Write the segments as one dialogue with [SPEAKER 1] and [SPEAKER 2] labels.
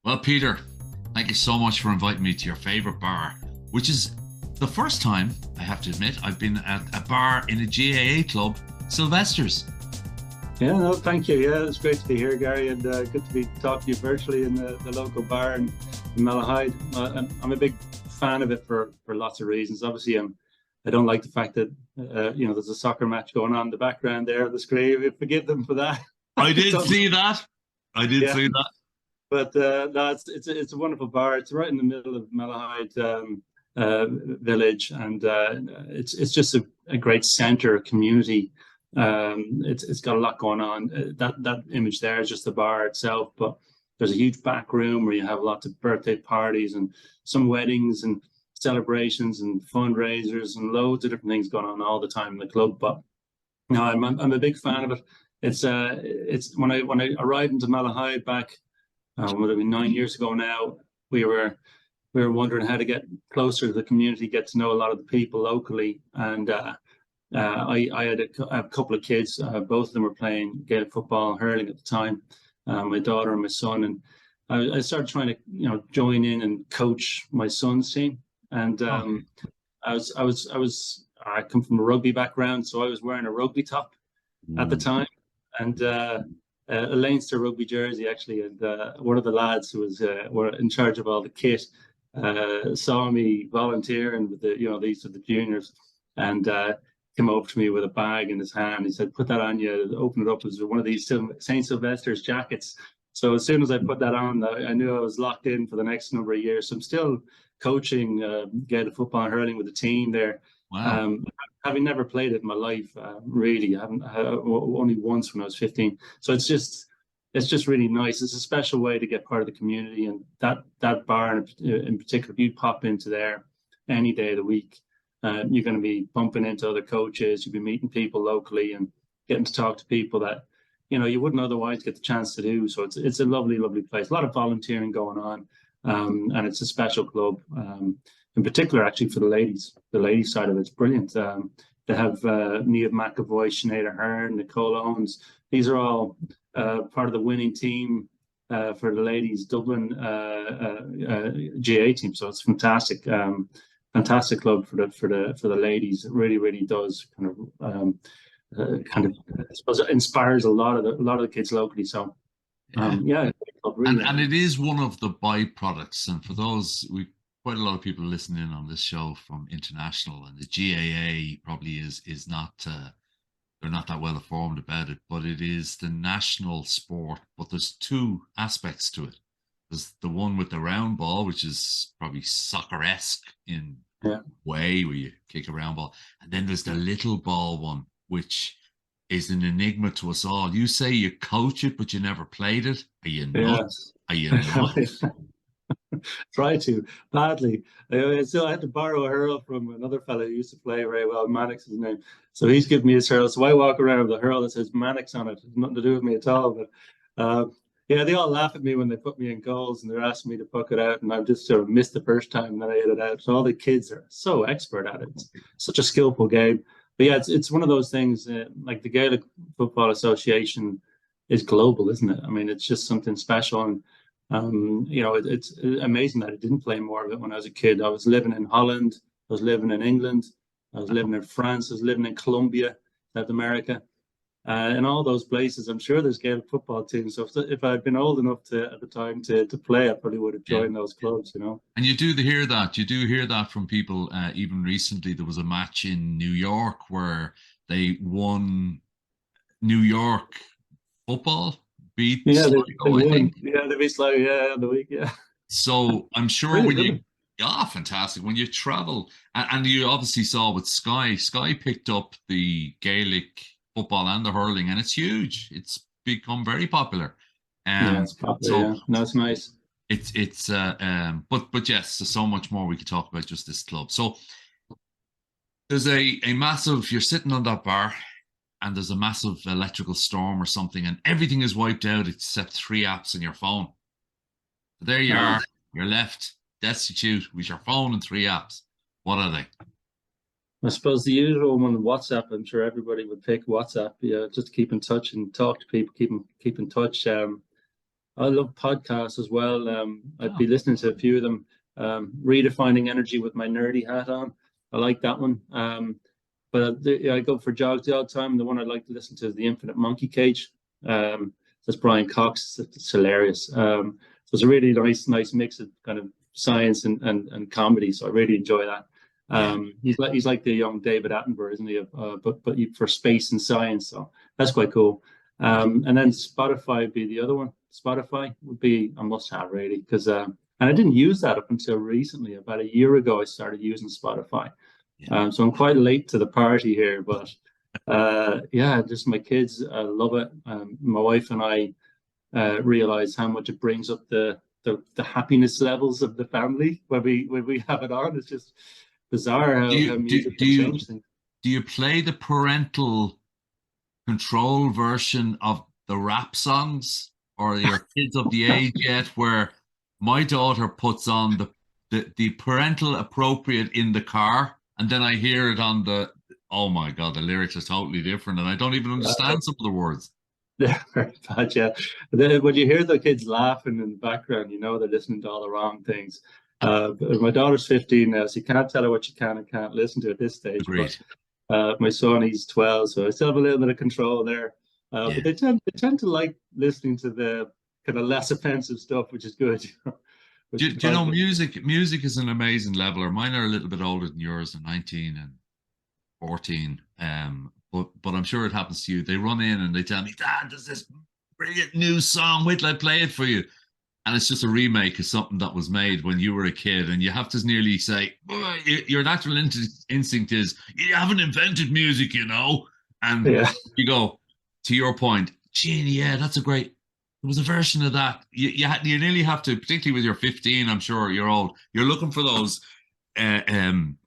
[SPEAKER 1] Well, Peter, thank you so much for inviting me to your favorite bar, which is the first time, I have to admit, I've been at a bar in a GAA club, Sylvester's.
[SPEAKER 2] Yeah, no, thank you. Yeah, it's great to be here, Gary, and good to be talking to you virtually in the local bar in Malahide. I'm a big fan of it for lots of reasons. Obviously, I don't like the fact that there's a soccer match going on in the background there on the screen. Forgive them for that.
[SPEAKER 1] I did
[SPEAKER 2] Don't-
[SPEAKER 1] see that. I did
[SPEAKER 2] yeah,
[SPEAKER 1] see that.
[SPEAKER 2] but no, it's a wonderful bar. It's right in the middle of Malahide village, and it's just a great center community. It's got a lot going on. That image there is just the bar itself, but there's a huge back room where you have lots of birthday parties and some weddings and celebrations and fundraisers and loads of different things going on all the time in the club. But no, I'm a big fan of it. It's when I arrived into Malahide back would have been 9 years ago now. We were we were wondering how to get closer to the community, get to know a lot of the people locally, and I had a couple of kids. Both of them were playing Gaelic football, hurling at the time. My daughter and my son, and I started trying to join in and coach my son's team. And
[SPEAKER 1] Okay.
[SPEAKER 2] I come from a rugby background, so I was wearing a rugby top at the
[SPEAKER 1] Ooh.
[SPEAKER 2] time, and a Leinster rugby jersey actually. And one of the lads who was were in charge of all the kit saw me volunteering with these are the juniors, and came over to me with a bag in his hand. He said, "Put that on you." Open it up. It was one of these Saint Sylvester's jackets. So as soon as I put that on, I knew I was locked in for the next number of years. So I'm still coaching Gaelic football and hurling with the team there.
[SPEAKER 1] Wow.
[SPEAKER 2] Um, Having never played it in my life, really, I haven't only once when I was 15. So it's just really nice. It's a special way to get part of the community, and that bar in particular, if you pop into there any day of the week, you're going to be bumping into other coaches. You'll be meeting people locally and getting to talk to people that you wouldn't otherwise get the chance to do. So it's a lovely, lovely place. A lot of volunteering going on, and it's a special club. In particular, actually for the ladies. The ladies side of it's brilliant. They have Niamh McAvoy, Sinead Ahern, Nicole Owens. These are all part of the winning team for the ladies Dublin GA team. So it's fantastic, fantastic club for the ladies. It really, really does I suppose it inspires a lot of the kids locally. So
[SPEAKER 1] Yeah.
[SPEAKER 2] yeah, club really
[SPEAKER 1] And
[SPEAKER 2] recommend.
[SPEAKER 1] it is one of the byproducts. And for those, we quite a lot of people listening in on this show from international, and the GAA probably is not they're not that well informed about it, but it is the national sport. But there's two aspects to it. There's the one with the round ball, which is probably soccer-esque in
[SPEAKER 2] Yeah.
[SPEAKER 1] way where you kick a round ball, and then there's the little ball one, which is an enigma to us all. You say you coach it, but you never played it. Are you nuts?
[SPEAKER 2] Yes.
[SPEAKER 1] Are you nuts?
[SPEAKER 2] Try to badly. So I had to borrow a hurl from another fellow who used to play very well. Mannix is his name. So he's given me his hurl. So I walk around with a hurl that says Mannix on it. It's nothing to do with me at all. But yeah, they all laugh at me when they put me in goals and they're asking me to puck it out, and I've just sort of missed the first time that I hit it out. So all the kids are so expert at it. It's such a skillful game. But yeah, it's one of those things. Like the Gaelic Football Association is global, isn't it? I mean, it's just something special. And it's amazing that I didn't play more of it when I was a kid. I was living in Holland, I was living in England, I was living in France, I was living in Colombia, South America, in all those places. I'm sure there's Gaelic football teams. So if I'd been old enough at the time to play, I probably would have
[SPEAKER 1] Yeah.
[SPEAKER 2] joined those clubs.
[SPEAKER 1] And you do hear that. You do hear that from people. Even recently, there was a match in New York where they won. New York football beat
[SPEAKER 2] Yeah, they
[SPEAKER 1] Sligo, I
[SPEAKER 2] won.
[SPEAKER 1] think.
[SPEAKER 2] Yeah, they beat Sligo. Yeah, the week. Yeah,
[SPEAKER 1] So I'm sure
[SPEAKER 2] brilliant,
[SPEAKER 1] when you,
[SPEAKER 2] isn't it?
[SPEAKER 1] yeah, fantastic. When you travel, and you obviously saw with Sky picked up the Gaelic football and the hurling, and it's huge. It's become very popular.
[SPEAKER 2] Yeah,
[SPEAKER 1] Um,
[SPEAKER 2] it's popular.
[SPEAKER 1] so
[SPEAKER 2] Yeah, no, it's nice.
[SPEAKER 1] but yes, there's so much more we could talk about just this club. So there's a massive. You're sitting on that bar, and there's a massive electrical storm or something, and everything is wiped out except three apps on your phone. So there you
[SPEAKER 2] Uh,
[SPEAKER 1] are. You're left destitute with your phone and three apps. What are they?
[SPEAKER 2] I suppose the usual one, WhatsApp. I'm sure everybody would pick WhatsApp. Yeah, just to keep in touch and talk to people, keep in touch. I love podcasts as well. I'd
[SPEAKER 1] Oh,
[SPEAKER 2] be listening to a few of them. Redefining Energy with my nerdy hat on. I like that one. But I go for jogs the odd time. The one I'd like to listen to is The Infinite Monkey Cage. That's Brian Cox. It's hilarious. So it's a really nice mix of kind of science and comedy. So I really enjoy that.
[SPEAKER 1] yeah.
[SPEAKER 2] He's like the young David Attenborough, isn't he? But for space and science. So that's quite cool. And then Spotify would be the other one. Spotify would be a must-have really because and I didn't use that up until recently. About a year ago, I started using Spotify.
[SPEAKER 1] Yeah.
[SPEAKER 2] So I'm quite late to the party here, but yeah, just my kids love it. My wife and I realize how much it brings up the happiness levels of the family when we have it on. It's just bizarre
[SPEAKER 1] Do
[SPEAKER 2] how
[SPEAKER 1] you do,
[SPEAKER 2] music
[SPEAKER 1] do
[SPEAKER 2] can
[SPEAKER 1] you
[SPEAKER 2] change things.
[SPEAKER 1] do you play the parental control version of the rap songs, or are your kids of the age yet where my daughter puts on the parental appropriate in the car, and then I hear it on the, oh my God, the lyrics are totally different, and I don't even understand some of the words.
[SPEAKER 2] Yeah, very bad, yeah. Then when you hear the kids laughing in the background, you know they're listening to all the wrong things. But my daughter's 15 now, so you can't tell her what you can and can't listen to at this stage. But
[SPEAKER 1] Agreed.
[SPEAKER 2] my son, he's 12, so I still have a little bit of control there.
[SPEAKER 1] Yeah.
[SPEAKER 2] But they tend to like listening to the kind of less offensive stuff, which is good, which is
[SPEAKER 1] Do you know
[SPEAKER 2] positive.
[SPEAKER 1] music is an amazing leveler. Mine are a little bit older than yours, they're 19 and 14. But I'm sure it happens to you. They run in and they tell me, Dad, there's this brilliant new song. Wait till I play it for you. And it's just a remake of something that was made when you were a kid. And you have to nearly say, "Boy, your natural instinct is, you haven't invented music, you know." And
[SPEAKER 2] Yeah,
[SPEAKER 1] you go, to your point, Gene, yeah, that's a great. There was a version of that. You nearly have to, particularly with your 15, I'm sure you're old. You're looking for those uh, um,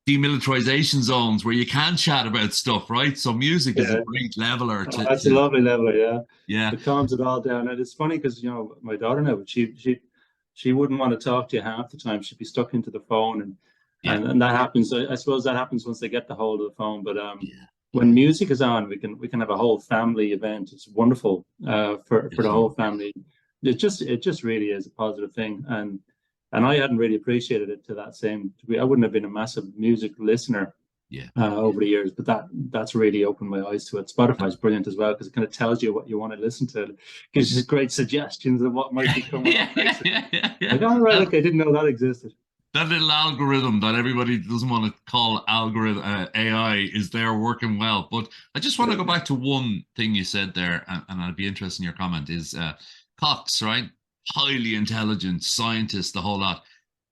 [SPEAKER 1] demilitarization zones where you can chat about stuff, right? So music is a
[SPEAKER 2] yeah.
[SPEAKER 1] great leveler
[SPEAKER 2] Oh, that's a
[SPEAKER 1] to
[SPEAKER 2] lovely leveler, yeah.
[SPEAKER 1] yeah,
[SPEAKER 2] It calms it all down. And it's funny because my daughter now, she wouldn't want to talk to you half the time. She'd be stuck into the phone, and
[SPEAKER 1] yeah,
[SPEAKER 2] that happens. I suppose that happens once they get the hold of the phone. But
[SPEAKER 1] yeah.
[SPEAKER 2] when music is on, we can have a whole family event. It's wonderful for the
[SPEAKER 1] Isn't it?
[SPEAKER 2] whole family. It just really is a positive thing, and I hadn't really appreciated it to that same degree. I wouldn't have been a massive music listener
[SPEAKER 1] Yeah.
[SPEAKER 2] over the years, but that's really opened my eyes to it. Spotify's brilliant as well because it kind of tells you what you want to listen to. It gives you great suggestions of what might
[SPEAKER 1] Yeah,
[SPEAKER 2] be coming
[SPEAKER 1] yeah,
[SPEAKER 2] up
[SPEAKER 1] yeah,
[SPEAKER 2] next.
[SPEAKER 1] yeah, yeah, yeah.
[SPEAKER 2] Like, all right, okay, I didn't know that existed.
[SPEAKER 1] That little algorithm that everybody doesn't want to call algorithm AI is there working well. But I just want to go back to one thing you said there, and I'd be interested in your comment. Is Cox, right? Highly intelligent scientist, the whole lot.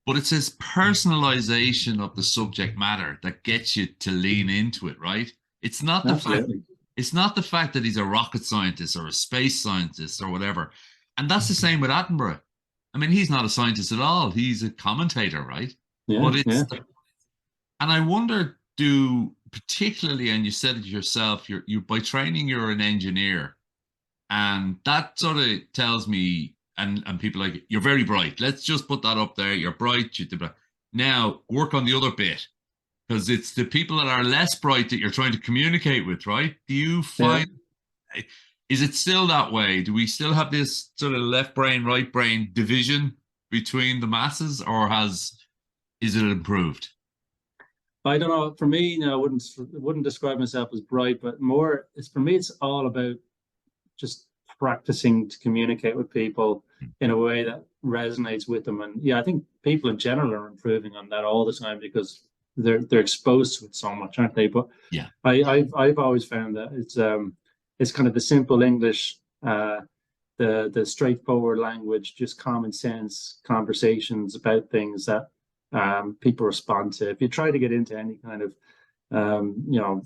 [SPEAKER 1] But it's his personalization of the subject matter that gets you to lean into it, right? It's not the fact.
[SPEAKER 2] Absolutely.
[SPEAKER 1] It's not the fact that he's a rocket scientist or a space scientist or whatever. And that's the same with Attenborough. I mean, he's not a scientist at all. He's a commentator, right?
[SPEAKER 2] Yeah,
[SPEAKER 1] But
[SPEAKER 2] yeah.
[SPEAKER 1] and I wonder, do particularly, and you said it yourself, you by training you're an engineer, and that sort of tells me, and people like, you're very bright. Let's just put that up there. You're bright. Now work on the other bit because it's the people that are less bright that you're trying to communicate with, right? Do you
[SPEAKER 2] Yeah.
[SPEAKER 1] find, is it still that way? Do we still have this sort of left brain, right brain division between the masses, or is it improved?
[SPEAKER 2] I don't know. For me, no, I wouldn't describe myself as bright, but more it's for me, it's all about just practicing to communicate with people in a way that resonates with them. And yeah, I think people in general are improving on that all the time because they're exposed to it so much, aren't they? But
[SPEAKER 1] Yeah,
[SPEAKER 2] I've always found that it's kind of the simple English, the straightforward language, just common sense conversations about things that people respond to. If you try to get into any kind of you know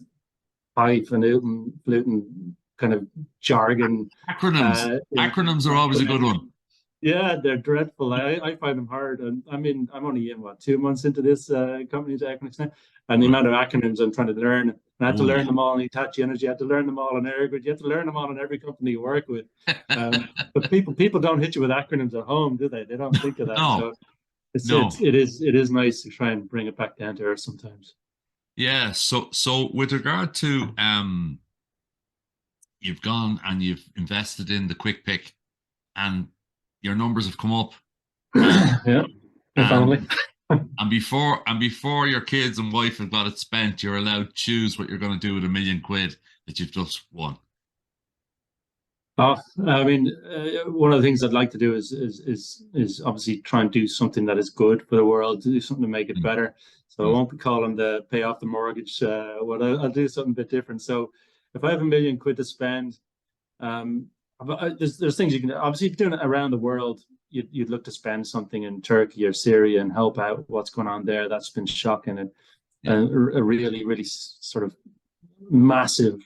[SPEAKER 2] highfalutin kind of jargon.
[SPEAKER 1] acronyms.
[SPEAKER 2] Yeah,
[SPEAKER 1] Acronyms are always a good one.
[SPEAKER 2] yeah, they're dreadful. I find them hard, and I'm only in what 2 months into this company to Equinix now, and the
[SPEAKER 1] Right.
[SPEAKER 2] amount of acronyms I'm trying to learn, and I had to
[SPEAKER 1] Oh
[SPEAKER 2] learn
[SPEAKER 1] yeah.
[SPEAKER 2] them all in Hitachi Energy. I had to learn them all in Airgrid. You have to learn them all in every company you work with. But people don't hit you with acronyms at home, do they? They don't think of that.
[SPEAKER 1] No,
[SPEAKER 2] So it's
[SPEAKER 1] no.
[SPEAKER 2] it's it is nice to try and bring it back down to earth sometimes.
[SPEAKER 1] Yeah. So with regard to you've gone and you've invested in the quick pick. and your numbers have come up.
[SPEAKER 2] Yeah, if only.
[SPEAKER 1] And before your kids and wife have got it spent, you're allowed to choose what you're going to do with £1,000,000 that you've just won.
[SPEAKER 2] Oh, I mean, one of the things I'd like to do is obviously try and do something that is good for the world, do something to make it better. So I won't be calling the pay off the mortgage. I'll do something a bit different. So if I have £1,000,000 to spend, um, there's things you can obviously, if you're doing it around the world, you'd look to spend something in Turkey or Syria and help out what's going on there. That's been shocking, and a really, really sort of massive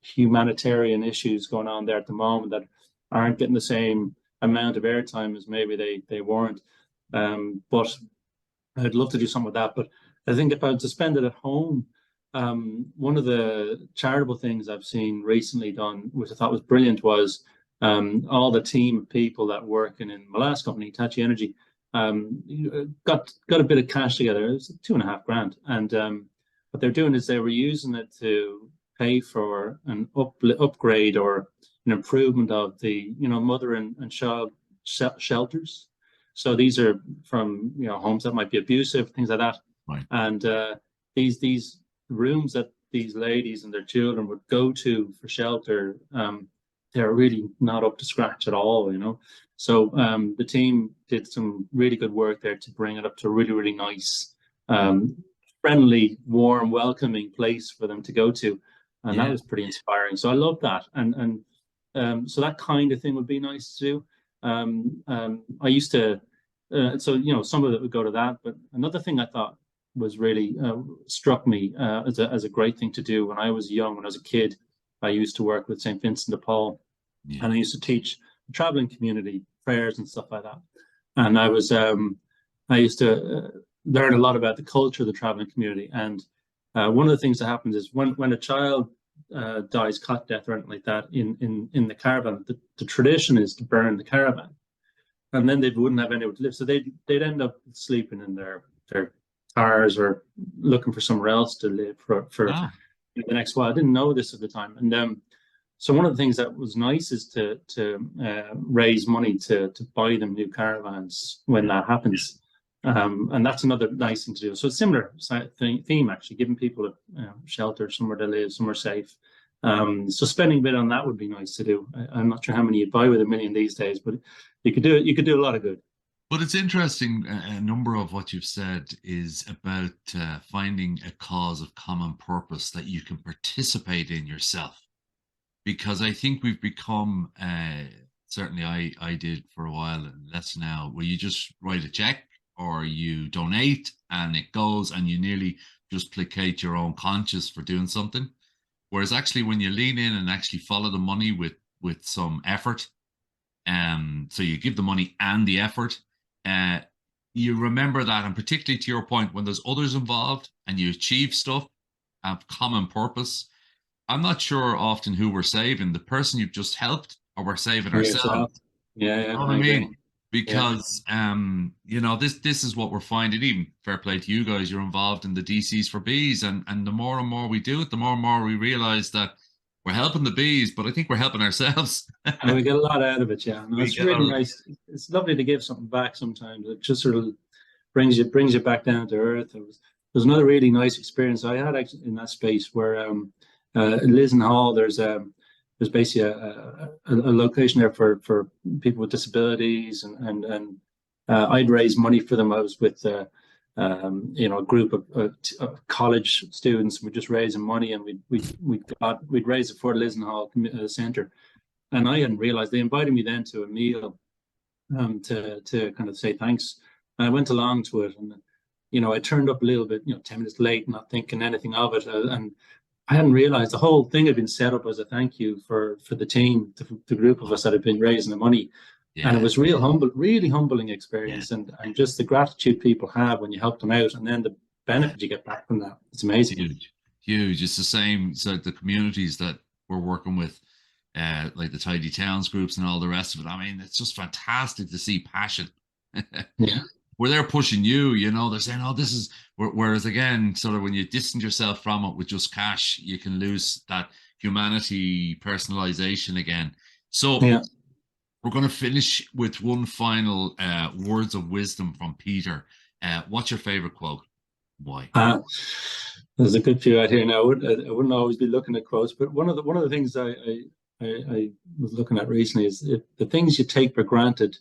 [SPEAKER 2] humanitarian issues going on there at the moment that aren't getting the same amount of airtime as maybe they weren't. But I'd love to do something with that. But I think if I was to spend it at home, one of the charitable things I've seen recently done, which I thought was brilliant, was all the team of people that working in my last company, Hitachi Energy, got a bit of cash together. It was 2.5 grand, and what they're doing is they were using it to pay for an upgrade or an improvement of the mother and child shelters. So these are from homes that might be abusive, things like that.
[SPEAKER 1] Right.
[SPEAKER 2] And these rooms that these ladies and their children would go to for shelter, they're really not up to scratch at all, So the team did some really good work there to bring it up to a really, really nice, friendly, warm, welcoming place for them to go to. And that was pretty inspiring. So I love that. And so that kind of thing would be nice to do. I used to, so, some of it would go to that. But another thing I thought was really struck me as a great thing to do when I was young, when I was a kid. I used to work with St. Vincent de Paul, and I used to teach the traveling community prayers and stuff like that. And I used to learn a lot about the culture of the traveling community. And one of the things that happens is when a child dies, cot death or anything like that in the caravan, the tradition is to burn the caravan, and then they wouldn't have anywhere to live. So they'd end up sleeping in their cars or looking for somewhere else to live for the next while. I didn't know this at the time, and so one of the things that was nice is to raise money to buy them new caravans when that happens. And that's another nice thing to do. So it's similar theme, actually, giving people a shelter, somewhere to live, somewhere safe. So spending a bit on that would be nice to do. I'm not sure how many you buy with £1,000,000 these days, but you could do it. You could do a lot of good.
[SPEAKER 1] But it's interesting. A number of what you've said is about finding a cause of common purpose that you can participate in yourself. Because I think we've become, certainly I did for a while, and less now, where you just write a check or you donate and it goes, and you nearly just placate your own conscience for doing something. Whereas actually when you lean in and actually follow the money with some effort, so you give the money and the effort, you remember that. And particularly to your point, when there's others involved and you achieve stuff, have common purpose, I'm not sure often who we're saving, the person you've just helped, or we're saving ourselves.
[SPEAKER 2] Yeah,
[SPEAKER 1] You know what I mean? Because this is what we're finding. Even fair play to you guys, you're involved in the DCs for bees, and the more and more we do it, the more and more we realize that we're helping the bees, but I think we're helping ourselves.
[SPEAKER 2] And we get a lot out of it. Yeah, no, it's really nice. It's lovely to give something back sometimes. It just sort of brings you back down to earth. There's another really nice experience I had actually in that space where in Lisson Hall there's basically a location there for people with disabilities, and I'd raise money for them. I was with a group of college students. We're just raising money, and we'd raise it for the Lisson Hall Centre. And I hadn't realised they invited me then to a meal to kind of say thanks. And I went along to it, and I turned up a little bit, 10 minutes late, not thinking anything of it, and I hadn't realized the whole thing had been set up as a thank you for the team, the group of us that had been raising the money. Yeah. And it was really humbling experience, and just the gratitude people have when you help them out, and then the benefit you get back from that. It's amazing.
[SPEAKER 1] Huge. It's the same. So the communities that we're working with, like the Tidy Towns groups and all the rest of it. I mean, it's just fantastic to see passion.
[SPEAKER 2] Yeah.
[SPEAKER 1] Where they're pushing you, they're saying, oh, this is, whereas again, sort of when you distance yourself from it with just cash, you can lose that humanity, personalization again. So We're going to finish with one final words of wisdom from Peter. What's your favorite quote? Why?
[SPEAKER 2] There's a good few out here now. I wouldn't always be looking at quotes, but one of the things I was looking at recently is if the things you take for granted,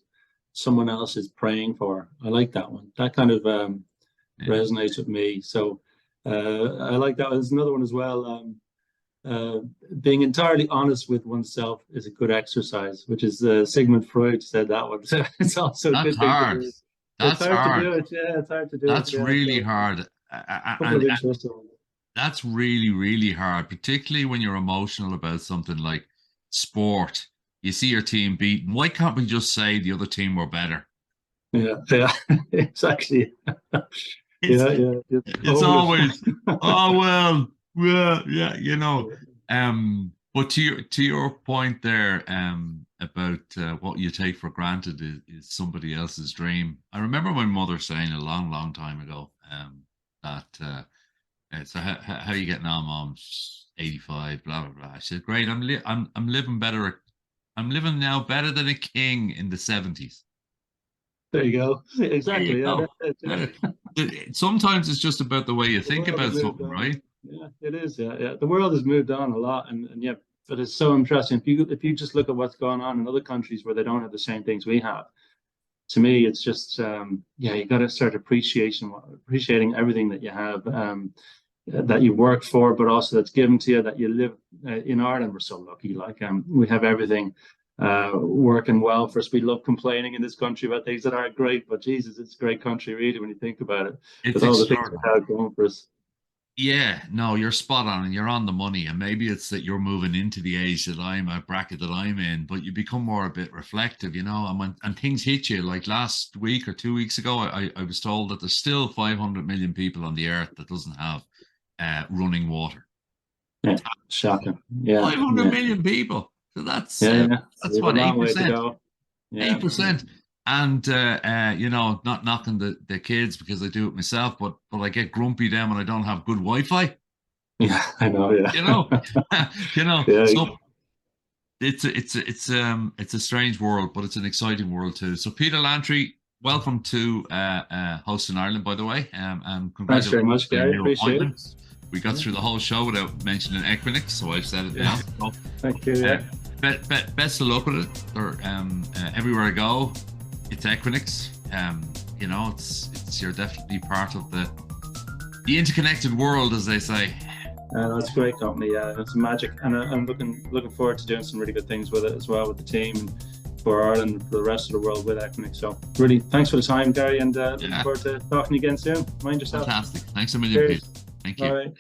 [SPEAKER 2] someone else is praying for. I like that one. That kind of resonates with me. So I like that. There's another one as well. Being entirely honest with oneself is a good exercise, which is Sigmund Freud said that one. So it's also a good thing to do.
[SPEAKER 1] That's
[SPEAKER 2] hard to do it. Yeah, it's hard to do
[SPEAKER 1] That's
[SPEAKER 2] it.
[SPEAKER 1] really
[SPEAKER 2] so,
[SPEAKER 1] hard.
[SPEAKER 2] couple of interesting ones.
[SPEAKER 1] That's really, really hard, particularly when you're emotional about something like sport. You see your team beaten. Why can't we just say the other team were better?
[SPEAKER 2] Yeah, exactly.
[SPEAKER 1] It's always, oh well, yeah, you know. But to your point there, about what you take for granted is somebody else's dream. I remember my mother saying a long, long time ago, that so how are you getting on, Mom? She's 85, blah blah blah. I said, great. I'm living better. I'm living now better than a king in the 70s.
[SPEAKER 2] There you go. Exactly.
[SPEAKER 1] Sometimes it's just about the way you think about something, right?
[SPEAKER 2] Yeah, it is. Yeah. The world has moved on a lot, and yeah, but it's so interesting. If you just look at what's going on in other countries where they don't have the same things we have, to me, it's just you got to start appreciating everything that you have, that you work for, but also that's given to you, that you live in Ireland. We're so lucky. Like we have everything working well for us. We love complaining in this country about things that aren't great, but Jesus, it's a great country, really, when you think about it.
[SPEAKER 1] It's
[SPEAKER 2] all the things we have going for us.
[SPEAKER 1] Yeah, no, you're spot on and you're on the money. And maybe it's that you're moving into the age that a bracket that I'm in, but you become more a bit reflective, you know, and things hit you. Like last week or 2 weeks ago, I was told that there's still 500 million people on the earth that doesn't have running water.
[SPEAKER 2] Yeah, shocking. Yeah,
[SPEAKER 1] 500 million people. So that's what, 8%. 8%. And you know, not knocking the kids because I do it myself, but I get grumpy then when I don't have good Wi-Fi.
[SPEAKER 2] Yeah, I know. Yeah,
[SPEAKER 1] you know, you know.
[SPEAKER 2] Yeah.
[SPEAKER 1] So it's a strange world, but it's an exciting world too. So Peter Lantry, welcome to Host in Ireland, by the way. And
[SPEAKER 2] thanks very much, Garry. Appreciate it.
[SPEAKER 1] We got through the whole show without mentioning Equinix, so I've said it now. So,
[SPEAKER 2] thank you. Yeah.
[SPEAKER 1] Best of luck with it. Or everywhere I go, it's Equinix. You know, it's you're definitely part of the interconnected world, as they say.
[SPEAKER 2] That's a great company. Yeah, it's magic, and I'm looking forward to doing some really good things with it as well, with the team and for Ireland and for the rest of the world with Equinix. So really, thanks for the time, Garry, and looking forward to talking again soon. Mind yourself.
[SPEAKER 1] Fantastic. Thanks a million, Pete. Thank you.
[SPEAKER 2] All right.